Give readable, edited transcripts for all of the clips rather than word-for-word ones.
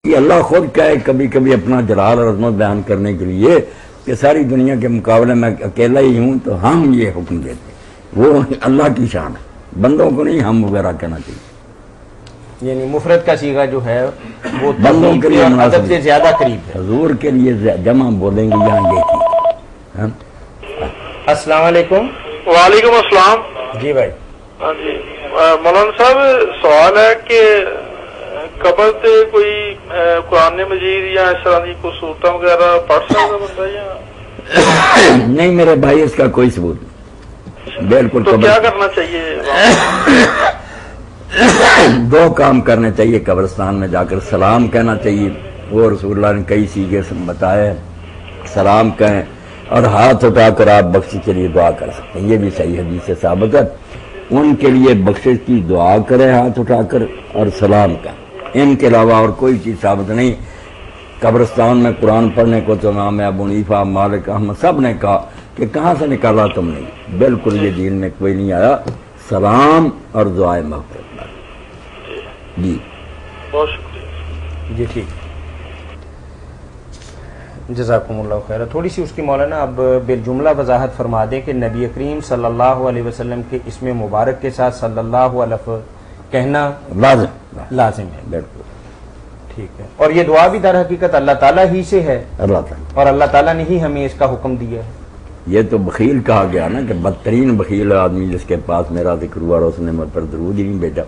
کہ اللہ خود کہے کبھی کبھی اپنا جلال اور عظمت بیان کرنے کے لیے کہ ساری دنیا کے مقابلے میں اکیلا ہی ہوں تو ہم یہ حکم دیتے ہیں، وہ اللہ کی شان ہے، بندوں کو نہیں ہم وغیرہ کہنا چاہیے، یعنی مفرد کا صیغہ جو ہے وہ بندوں کے لیے عدد سے زیادہ قریب ہے۔ حضور کے لیے جمع بولیں گے یہاں یہ کی۔ السلام علیکم۔ وعلیکم السلام۔ جی بھائی۔ ہاں جی مولانا صاحب، سوال ہے کہ قبر سے کوئی قرآن مجید یا اس طرح کی کوئی صورتیں وغیرہ پڑھ سکتا بندہ یا نہیں میرے بھائی، اس کا کوئی ثبوت نہیں، بالکل۔ تو کیا کرنا چاہیے؟ دو کام کرنے چاہیے، قبرستان میں جا کر سلام کہنا چاہیے، وہ رسول اللہ نے کئی سیغے سے بتایا، سلام کہیں اور ہاتھ اٹھا کر آپ بخشش کے لیے دعا کر سکتے ہیں، یہ بھی صحیح حدیث سے ثابت ہے۔ ان کے لیے بخشش کی دعا کرے ہاتھ اٹھا کر اور سلام کہیں، ان کے علاوہ اور کوئی چیز ثابت نہیں۔ قبرستان میں قرآن پڑھنے کو تو امام ابو حنیفہ، مالک، احمد سب نے کہا کہ کہاں سے نکالا تم نے، بالکل یہ دین میں کوئی نہیں آیا، سلام اور دعائیں مغفرت۔ جی بہت شکریہ۔ جی ٹھیک، جزاکم اللہ خیر۔ تھوڑی سی اس کی مولانا اب بالجملہ وضاحت فرما دیں کہ نبی کریم صلی اللہ علیہ وسلم کے اسم مبارک کے ساتھ صلی اللہ علیہ کہنا لازم ہے۔ بالکل ٹھیک ہے، اور یہ دعا بھی در حقیقت اللہ تعالیٰ ہی سے ہے، اللہ تعالیٰ، اور اللہ تعالیٰ نے ہی ہمیں اس کا حکم دیا ہے۔ یہ تو بخیل کہا گیا نا کہ بدترین بخیل آدمی جس کے پاس میرا ذکر ہوا اور اس نے مجھ پر درود ہی نہیں بھیجا۔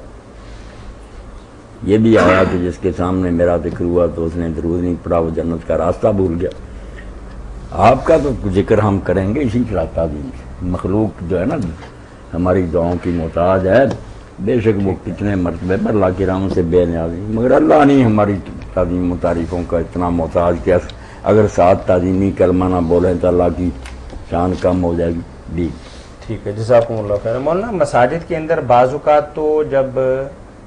یہ بھی آیا کہ جس کے سامنے میرا ذکر ہوا تو اس نے درود نہیں پڑھا، وہ جنت کا راستہ بھول گیا۔ آپ کا تو ذکر ہم کریں گے اسی طرح تعظیم سے۔ مخلوق جو ہے نا ہماری دعاؤں کی محتاج ہے، بے شک وہ کتنے مرتبے پر اللہ کی رحمت سے بے نیاز ہیں، مگر اللہ نہیں ہماری تعظیم و تعریفوں کا اتنا محتاج کہ اگر ساتھ تعظیمی کلمہ نہ بولیں تو اللہ کی شان کم ہو جائے گی۔ جی ٹھیک ہے، جزاکم اللہ خیر۔ مولانا مساجد کے اندر بعض اوقات تو جب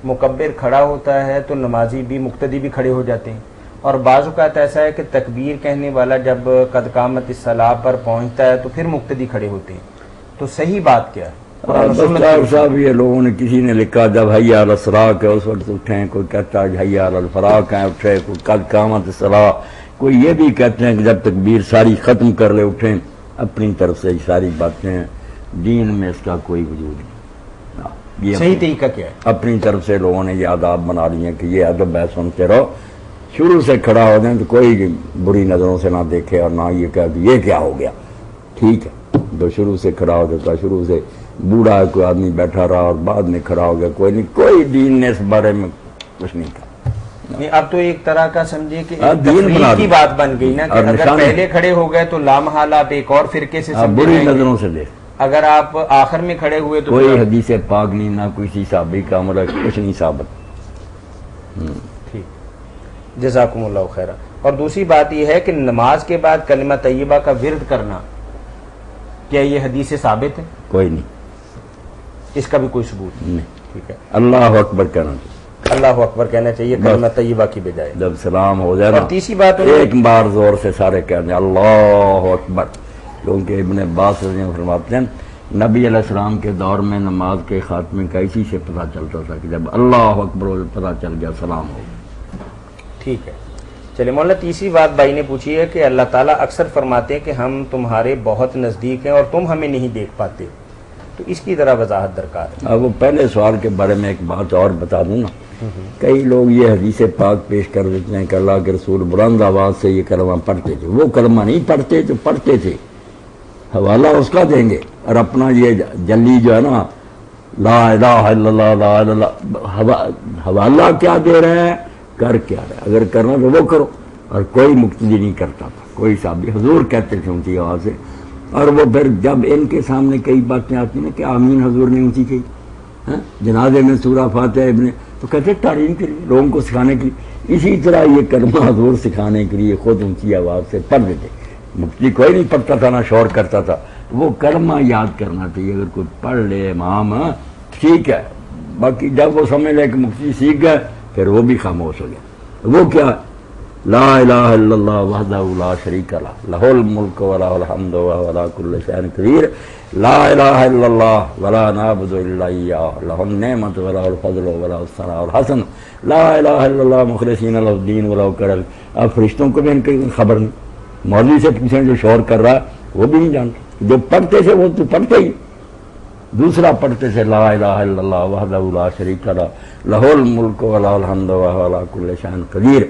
مکبر کھڑا ہوتا ہے تو نمازی بھی مقتدی بھی کھڑے ہو جاتے ہیں، اور بعض اوقات ایسا ہے کہ تکبیر کہنے والا جب قد قامت الصلاۃ پر پہنچتا ہے تو پھر مقتدی کھڑے ہوتے ہیں، تو صحیح بات کیا ہے؟ صاحب یہ لوگوں نے کسی نے لکھا جب حی علی الصلاۃ ہے اس وقت اٹھیں، کوئی کہتا ہے حی علی الفلاح ہے اٹھے، کوئی قد قامت الصلاۃ، کوئی یہ بھی کہتے ہیں کہ جب تکبیر ساری ختم کر لے اٹھیں۔ اپنی طرف سے ساری باتیں ہیں، دین میں اس کا کوئی وجود نہیں۔ یہ صحیح طریقہ کیا ہے؟ اپنی طرف سے لوگوں نے یہ آداب بنا لیے ہیں کہ یہ ادب ہے، سنتے رہو، شروع سے کھڑا ہو جائیں تو کوئی بری نظروں سے نہ دیکھے اور نہ یہ کہہ کہ یہ کیا ہو گیا۔ ٹھیک ہے، جو شروع سے کھڑا ہو جاتا، شروع سے بوڑھا کوئی آدمی بیٹھا رہا اور بعد میں کھڑا ہو گیا، کوئی نہیں، کوئی دین نے اس بارے میں کچھ نہیں کہا۔ اب تو ایک طرح کا سمجھے کہ دین بنا کی بات بن گئی نا کہ اگر پہلے کھڑے ہو گئے تو لامحال آپ ایک اور فرقے سے بری نظروں سے دیکھ، اگر آپ آخر میں کھڑے ہوئے تو کوئی حدیث پاک نہیں، نہ کوئی صحابی کا عمل، کچھ نہیں ثابت۔ ٹھیک، جزاکم اللہ خیر۔ اور دوسری بات یہ ہے کہ نماز کے بعد کلمہ طیبہ کا ورد کرنا، کیا یہ حدیث سے ثابت ہے؟ کوئی نہیں، اس کا بھی کوئی ثبوت نہیں۔ ٹھیک ہے، اللہ اکبر کہنا چاہیے، اللہ اکبر کہنا چاہیے کلمہ طیبہ کی بجائے۔ جب سلام ہو جائے نا، اور تیسری بات ایک بار زور سے سارے کہتے ہیں اللہ اکبر، کیونکہ ابن عباس رضی اللہ عنہ فرماتے ہیں نبی علیہ السلام کے دور میں نماز کے خاتمے کا اسی سے پتہ چلتا تھا کہ جب اللہ اکبر پتہ چل گیا سلام ہو گیا۔ ٹھیک ہے، چلے مولانا تیسری بات بھائی نے پوچھی ہے کہ اللہ تعالیٰ اکثر فرماتے ہیں کہ ہم تمہارے بہت نزدیک ہیں اور تم ہمیں نہیں دیکھ پاتے، تو اس کی ذرا وضاحت درکار ہے۔ وہ پہلے سوال کے بارے میں ایک بات اور بتا دوں نا، کئی لوگ یہ حدیث پاک پیش کر دیتے ہیں کہ اللہ کے رسول بلند آواز سے یہ کلمہ پڑھتے تھے، وہ کلمہ نہیں پڑھتے جو پڑھتے تھے، حوالہ اس کا دیں گے، اور اپنا یہ جلی جو ہے نا لا الہ الا اللہ لا الہ الا اللہ، حوالہ کیا دے رہے ہیں، کر کیا رہے ہیں، اگر کرنا تو وہ کرو، اور کوئی مقتدی نہیں کرتا تھا، کوئی صحابی، حضور کہتے تھے اونچی آواز سے، اور وہ پھر جب ان کے سامنے کئی باتیں آتی ہیں کہ آمین حضور نے اونچی کہی، جنازے میں سورہ فاتحہ ابن، تو کہتے تعلیم کے لیے، لوگوں کو سکھانے کے لیے، اسی طرح یہ کلمہ حضور سکھانے کے لیے خود اونچی آواز سے پڑھ دیتے، مفتی کوئی نہیں پڑھتا تھا نہ شور کرتا تھا، وہ کلمہ یاد کرنا چاہیے، اگر کوئی پڑھ لے امام ٹھیک ہے، باقی جب وہ سمجھ لے کہ مفتی سیکھ گئے پھر وہ بھی خاموش ہو گیا، وہ کیا لا الہ الا اللہ وحدہ لا شریک لہ لہ الملک ولہ الحمد وہو علی کل شیء قدیر لا الہ الا اللہ ولا نعبد الا ایاہ لہ النعمت ولہ الفضل ولہ الثناء الحسن لا الہ الا اللہ مخلصین لہ الدین ولو کرہ الکافرون۔ اب فرشتوں کو بھی ان کی خبر نہیں، مولوی سے پیچھے جو شور کر رہا وہ بھی نہیں جانتا، جو پڑھتے تھے وہ تو پڑھتے ہی، دوسرا پڑھتے تھے لا الہ الا اللہ وحدہ لا شریک لہ لہ الملک ولہ الحمد وہو علی کل شیء قدیر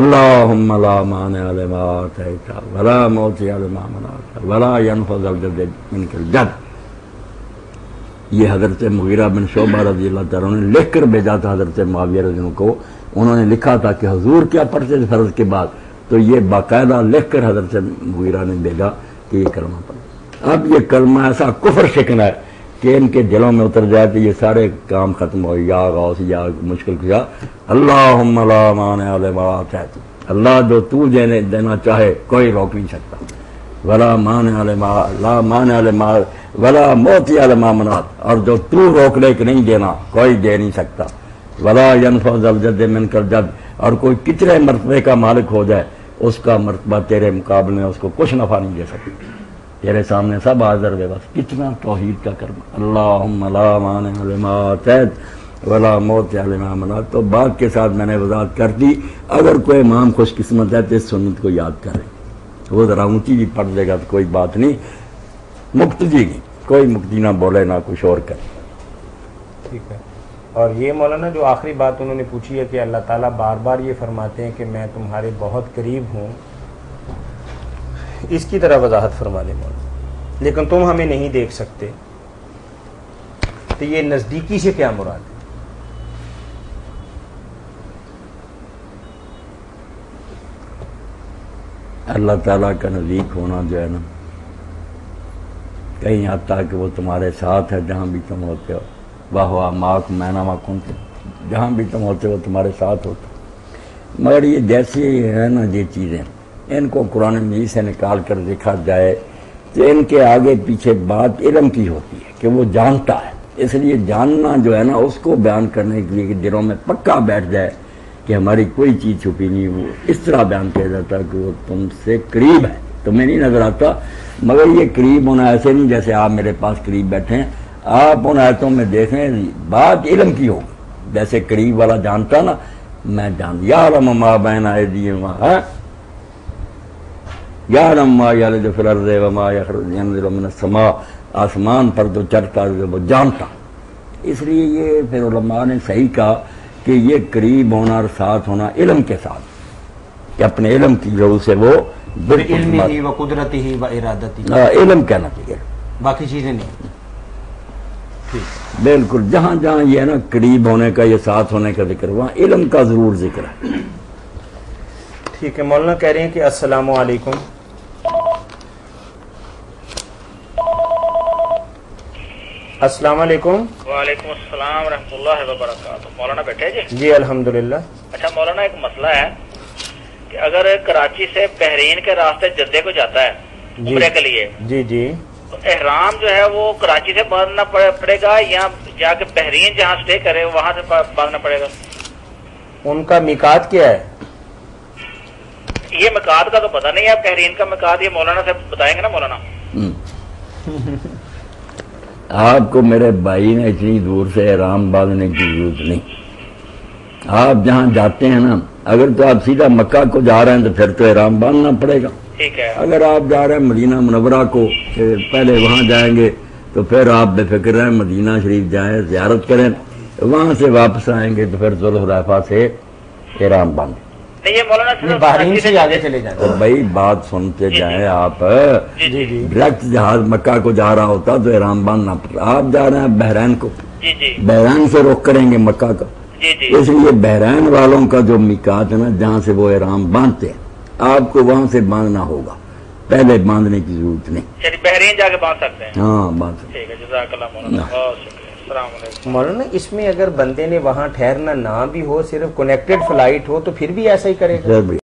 اللہم لا مانع لما آتیت ولا معطی لما منعت ولا ينفع ذا الجد منک الجد۔ یہ حضرت مغیرہ بن شعبہ رضی اللہ تعالیٰ نے لکھ کر بھیجا تھا حضرت معاویہ رضی اللہ عنہ کو، انہوں نے لکھا تھا کہ حضور کیا پڑھتے تھے فرض کے بعد، تو یہ باقاعدہ لکھ کر حضرت مغیرہ نے بھیجا کہ یہ کلمہ پڑھو۔ اب یہ کلمہ ایسا کفر شکن ہے کہ ان کے دلوں میں اتر جائے تو یہ سارے کام ختم ہو، یا غوث یا مشکل کیا اللہم لا مانع لما آتیت، اللہ جو تو دینا چاہے کوئی روک نہیں سکتا، ولا مانع لما لا مانع لما ولا معطی لما منعت، اور جو تو روک لے کے نہیں دینا کوئی دے نہیں سکتا، ولا ينفع ذا الجد منک الجد، اور کوئی کتنے مرتبے کا مالک ہو جائے اس کا مرتبہ تیرے مقابلے میں اس کو کچھ نفع نہیں دے سکتی، تیرے سامنے سب حاضر ہے، بس کتنا توحید کا کرنا، اللہم لا مانع لما آتیت ولا معطی لما منعت۔ تو بات کے ساتھ میں نے وضاحت کر دی، اگر کوئی امام خوش قسمت ہے تو اس سنت کو یاد کرے، وہ ذرا اونچی جی پڑھ دے گا تو کوئی بات نہیں، مقتدی نہیں، کوئی مقتدی نہ بولے نہ کچھ اور کرے۔ ٹھیک ہے۔ اور یہ مولانا جو آخری بات انہوں نے پوچھی ہے کہ اللہ تعالیٰ بار بار یہ فرماتے ہیں کہ میں تمہارے بہت قریب ہوں، اس کی طرح وضاحت فرما دیں مولانا، لیکن تم ہمیں نہیں دیکھ سکتے، تو یہ نزدیکی سے کیا مراد ہے؟ اللہ تعالیٰ کا نزدیک ہونا جو ہے نا، کہیں آتا ہے کہ وہ تمہارے ساتھ ہے جہاں بھی تم ہوتے ہو، واہ ماک میناما کنتم، جہاں بھی تم ہوتے ہو تمہارے ساتھ ہوتا، مگر یہ جیسی ہے نا یہ چیزیں، ان کو قرآن مجید سے نکال کر دیکھا جائے تو ان کے آگے پیچھے بات علم کی ہوتی ہے کہ وہ جانتا ہے، اس لیے جاننا جو ہے نا اس کو بیان کرنے کے لیے کہ دلوں میں پکا بیٹھ جائے کہ ہماری کوئی چیز چھپی نہیں، وہ اس طرح بیان کیا جاتا ہے کہ وہ تم سے قریب ہے، تمہیں نہیں نظر آتا، مگر یہ قریب ہونا ایسے نہیں جیسے آپ میرے پاس قریب بیٹھے ہیں، آپ ان آیتوں میں دیکھیں بات علم کی ہوگی، جیسے قریب والا جانتا نا، میں جان یعلم ما بین ایدیہم یعلم ما یلج فی الارض وما یخرج ینزل من السماء، آسمان پر جو چڑھتا ہے وہ جانتا، اس لیے یہ پھر علماء نے صحیح کہا کہ یہ قریب ہونا اور ساتھ ہونا علم کے ساتھ، کہ اپنے علم کی ضرور سے وہ علمہ و قدرتہ و ارادتہ، علم کہنا چاہیے، باقی چیزیں نہیں۔ بالکل، جہاں جہاں یہ ہے نا قریب ہونے کا یہ ساتھ ہونے کا ذکر، وہاں علم کا ضرور ذکر ہے۔ ٹھیک ہے، مولانا کہہ رہے ہیں کہ السلام علیکم۔ السلام علیکم۔ وعلیکم السلام ورحمۃ اللہ وبرکاتہ۔ مولانا بیٹھے جی؟ جی الحمدللہ۔ اچھا مولانا، ایک مسئلہ ہے کہ اگر کراچی سے بحرین کے راستے جدے کو جاتا ہے عمرے کے لیے، جی جی، تو احرام جو ہے وہ کراچی سے باندھنا پڑے گا یا جا کے بحرین جہاں اسٹے کرے وہاں سے باندھنا پڑے گا؟ ان کا میقات کیا ہے؟ یہ میقات کا تو پتہ نہیں ہے، بحرین کا میقات یہ مولانا سے بتائیں گے نا مولانا؟ آپ کو میرے بھائی نے اتنی دور سے احرام باندھنے کی ضرورت نہیں، آپ جہاں جاتے ہیں نا، اگر تو آپ سیدھا مکہ کو جا رہے ہیں تو پھر تو احرام باندھنا پڑے گا، ٹھیک ہے۔ اگر آپ جا رہے ہیں مدینہ منورہ کو، پہلے وہاں جائیں گے تو پھر آپ بے فکر رہیں، مدینہ شریف جائیں، زیارت کریں، وہاں سے واپس آئیں گے تو پھر ذوالحلیفہ سے احرام باندھیں۔ نہیں یہ مولانا صرف بحرین سے آگے چلے جائیں۔ تو بھائی بات سنتے جائیں آپ، جی جی جی ڈائریکٹ جہاز مکہ کو جا رہا ہوتا تو احرام باندھنا پڑتا، آپ جا رہے ہیں بحرین کو، جی جی بحرین سے رخ کریں گے مکہ کا، جی جی، اس لیے بحرین والوں کا جو میقات ہے نا جہاں سے وہ احرام باندھتے ہیں، آپ کو وہاں سے باندھنا ہوگا، پہلے باندھنے کی ضرورت نہیں، یعنی بحرین جا کے باندھ سکتے ہیں؟ ہاں باندھ سکتے ٹھیک ہے، جزاک اللہ مولانا، بہت شکریہ، السلام علیکم۔ مولانا اس میں اگر بندے نے وہاں ٹھہرنا نہ بھی ہو، صرف کنیکٹڈ فلائٹ ہو تو پھر بھی ایسا ہی کرے گا؟ ہیں۔